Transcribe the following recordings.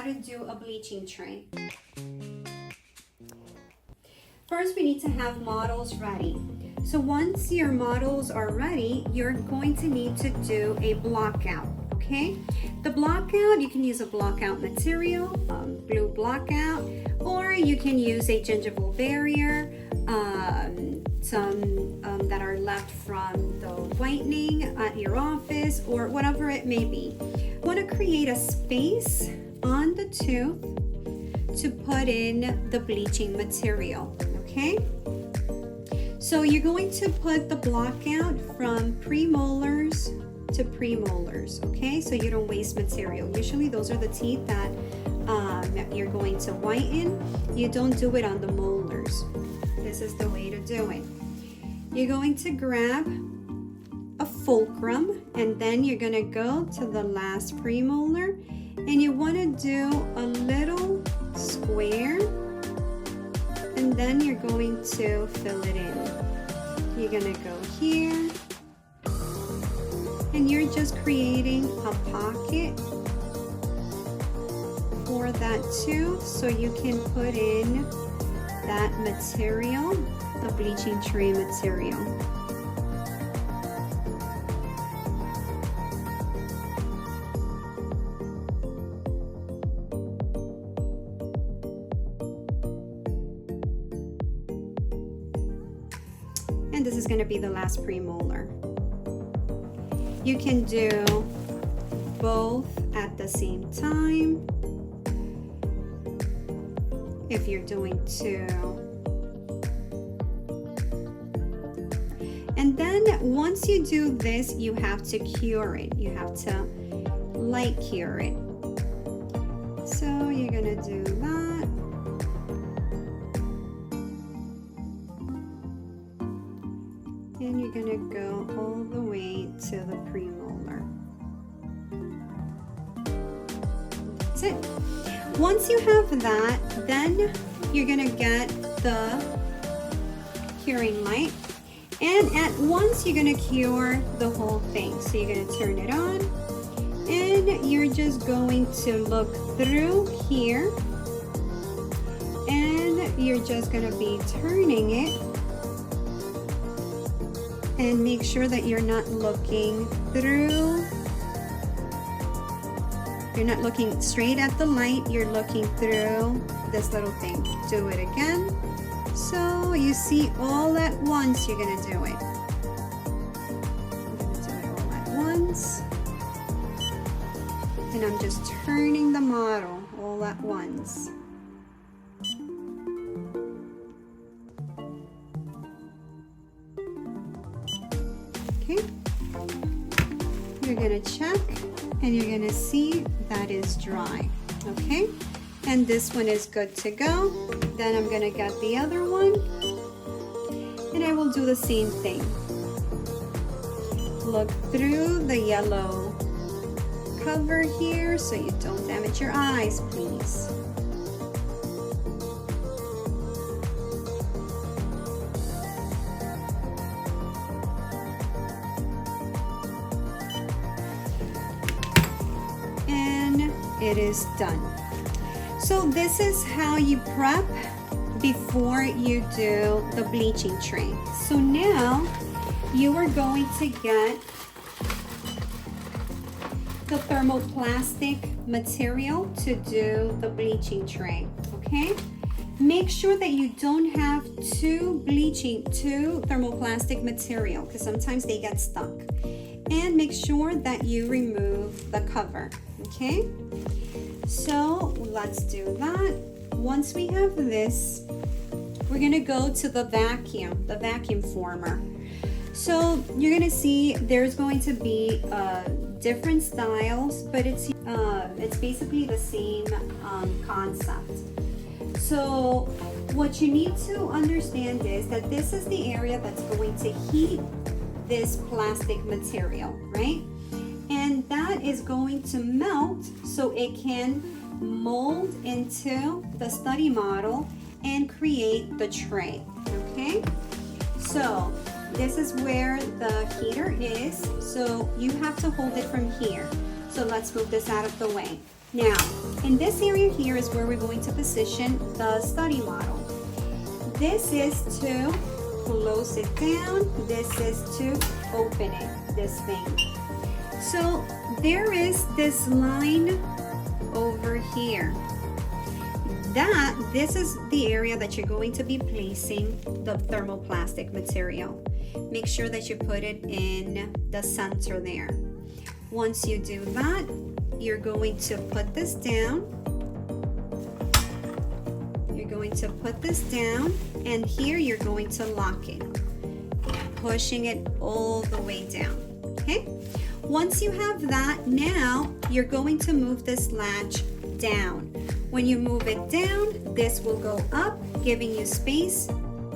how to do a bleaching tray. First, we need to have models ready. So once your models are ready, you're going to need to do a block out, okay? The block out, you can use a block out material, glue block out, or you can use a gingival barrier, some that are left from the whitening at your office, or whatever it may be. You want to create a space on the tooth to put in the bleaching material, okay? So you're going to put the block out from premolars to premolars, okay? So you don't waste material. Usually those are the teeth that you're going to whiten. You don't do it on the molars. This is the way to do it. You're going to grab a fulcrum, and then you're going to go to the last premolar, and you want to do a little square, and then you're going to fill it in. You're going to go here, and you're just creating a pocket for that tooth so you can put in that material, the bleaching tray material. And this is going to be the last premolar. You can do both at the same time if you're doing two. And then once you do this, you have to cure it. You have to light cure it. So you're going to do that. And you're going to go all the way to the premolar. That's it. Once you have that, then you're going to get the curing light. And at once you're going to cure the whole thing. So you're going to turn it on. And you're just going to look through here. And you're just going to be turning it. And make sure that you're not looking through. You're not looking straight at the light. You're looking through this little thing. Do it again. So you see all at once, you're going to do it. I'm going to do it all at once. And I'm just turning the model all at once. Okay. You're going to check and you're going to see that is dry. Okay. And this one is good to go. Then I'm going to get the other one. And I will do the same thing. Look through the yellow cover here so you don't damage your eyes, please. And it is done. So this is how you prep before you do the bleaching tray. So now you are going to get the thermoplastic material to do the bleaching tray, okay? Make sure that you don't have two thermoplastic material because sometimes they get stuck. And make sure that you remove the cover, okay? So let's do that. Once we have this, we're gonna go to the vacuum former. So you're gonna see there's going to be different styles, but it's basically the same concept. So what you need to understand is that this is the area that's going to heat this plastic material, right? And that is going to melt so it can mold into the study model and create the tray, okay? So this is where the heater is, so you have to hold it from here. So let's move this out of the way. Now, in this area here is where we're going to position the study model. This is to close it down. This is to open it, this thing. So there is this line over here. This is the area that you're going to be placing the thermoplastic material. Make sure that you put it in the center there. Once you do that, you're going to put this down. You're going to put this down, and here you're going to lock it, pushing it all the way down, okay? Once you have that, now you're going to move this latch down. When you move it down, this will go up, giving you space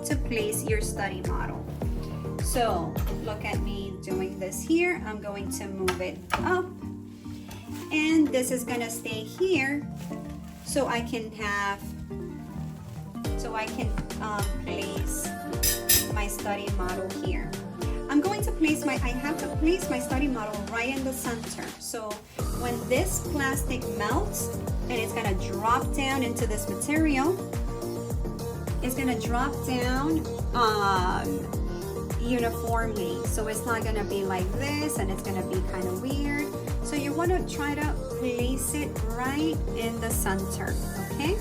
to place your study model. So look at me doing this here. I'm going to move it up, and this is gonna stay here so I can place my study model here. I'm going to place I have to place my study model right in the center. So when this plastic melts and it's gonna drop down into this material, it's gonna drop down uniformly. So it's not gonna be like this, and it's gonna be kind of weird. So you want to try to place it right in the center, okay?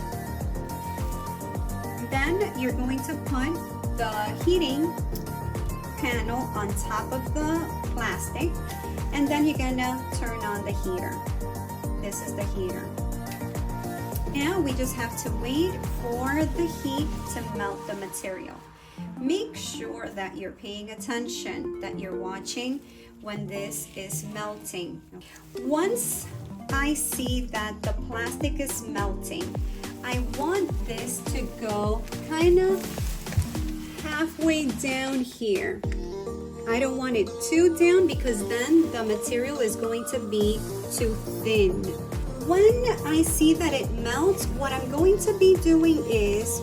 Then you're going to put the heating panel on top of the plastic, and then you're gonna turn on the heater. This is the heater. Now we just have to wait for the heat to melt the material. Make sure that you're paying attention, that you're watching when this is melting. Once I see that the plastic is melting, I want this to go kind of halfway down here. I don't want it too down because then the material is going to be too thin. When I see that it melts, what I'm going to be doing is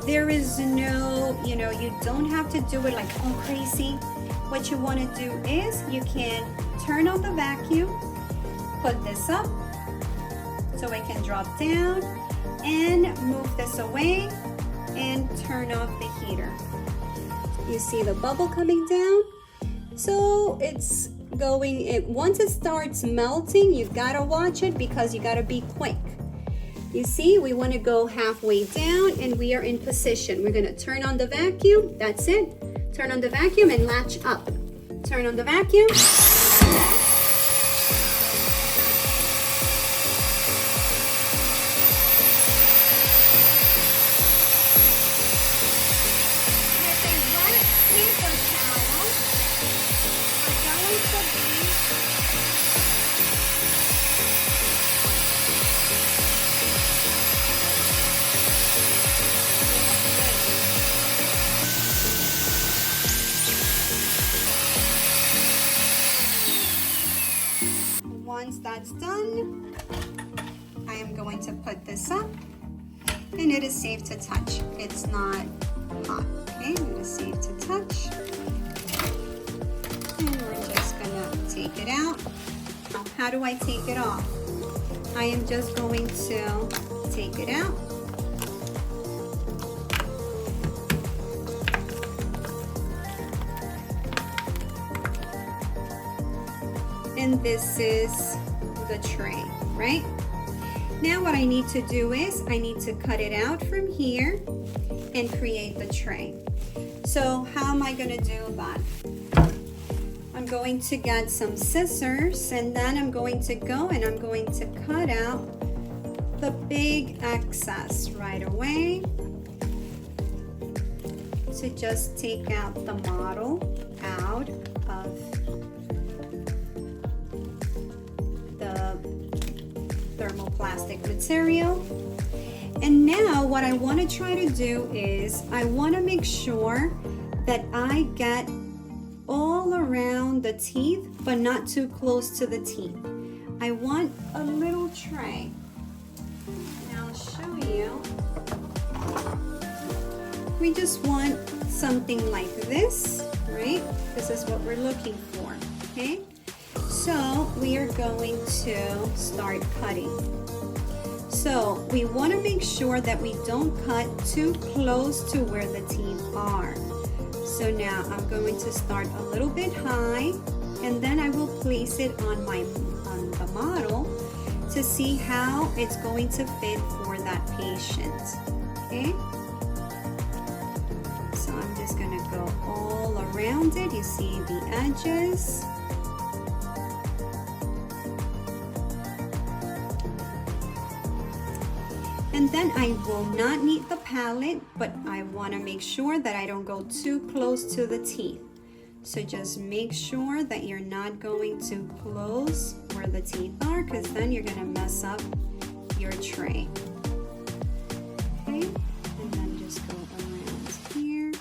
there is no, you don't have to do it like all crazy. What you want to do is you can turn on the vacuum, put this up so it can drop down, and move this away and turn off the heater. You see the bubble coming down? So it's going, once it starts melting, you gotta watch it because you gotta be quick. You see, we want to go halfway down and we are in position. We're gonna turn on the vacuum. That's it. Turn on the vacuum and latch up. Turn on the vacuum. With a wet paper towel, we're going to be once that's done, I am going to put this up, and it is safe to touch. It's not hot, okay? It is safe to touch. And we're just gonna take it out. Now, how do I take it off? I am just going to take it out. And this is the tray, right? Now what I need to do is I need to cut it out from here and create the tray. So how am I gonna do that? I'm going to get some scissors, and then I'm going to go and I'm going to cut out the big excess right away. To just take out the model out of the thermoplastic material. And now what I want to try to do is I want to make sure that I get all around the teeth, but not too close to the teeth. I want a little tray. And I'll show you. We just want something like this right? This is what we're looking for, okay? So we are going to start cutting. So we want to make sure that we don't cut too close to where the teeth are. So now I'm going to start a little bit high, and then I will place it on the model to see how it's going to fit for that patient, okay? So I'm just gonna go all around it. You see the edges. And then I will not need the palette, but I want to make sure that I don't go too close to the teeth. So just make sure that you're not going too close where the teeth are, because then you're going to mess up your tray. Okay, and then just go around here.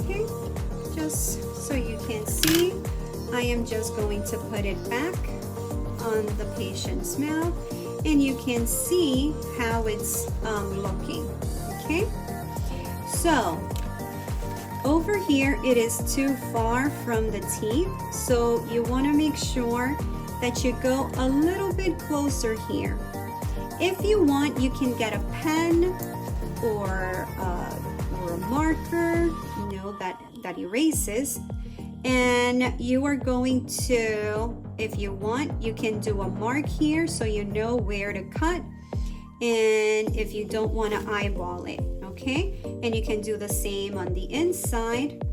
Okay, just so you can see, I am just going to put it back on the patient's mouth, and you can see how it's looking, okay? So over here it is too far from the teeth, so you want to make sure that you go a little bit closer here. If you want, you can get a pen or a marker, you know, that erases, and you are going to, if you want, you can do a mark here so you know where to cut, and if you don't want to eyeball it, okay? And you can do the same on the inside,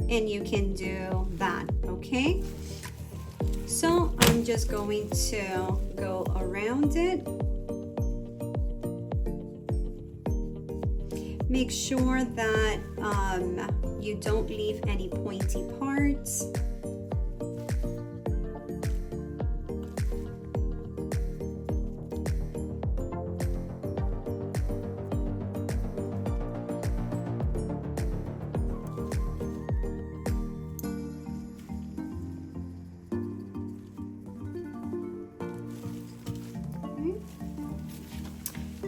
and you can do that, okay? So I'm just going to go around it. Make sure that you don't leave any pointy parts.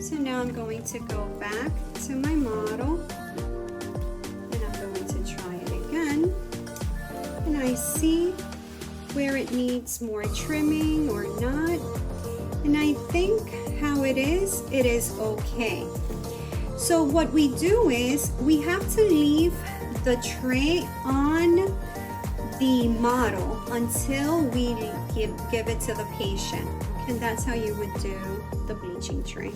So now I'm going to go back to my model, and I'm going to try it again. And I see where it needs more trimming or not. And I think how it is okay. So what we do is we have to leave the tray on the model until we give it to the patient. And that's how you would do the bleaching tray.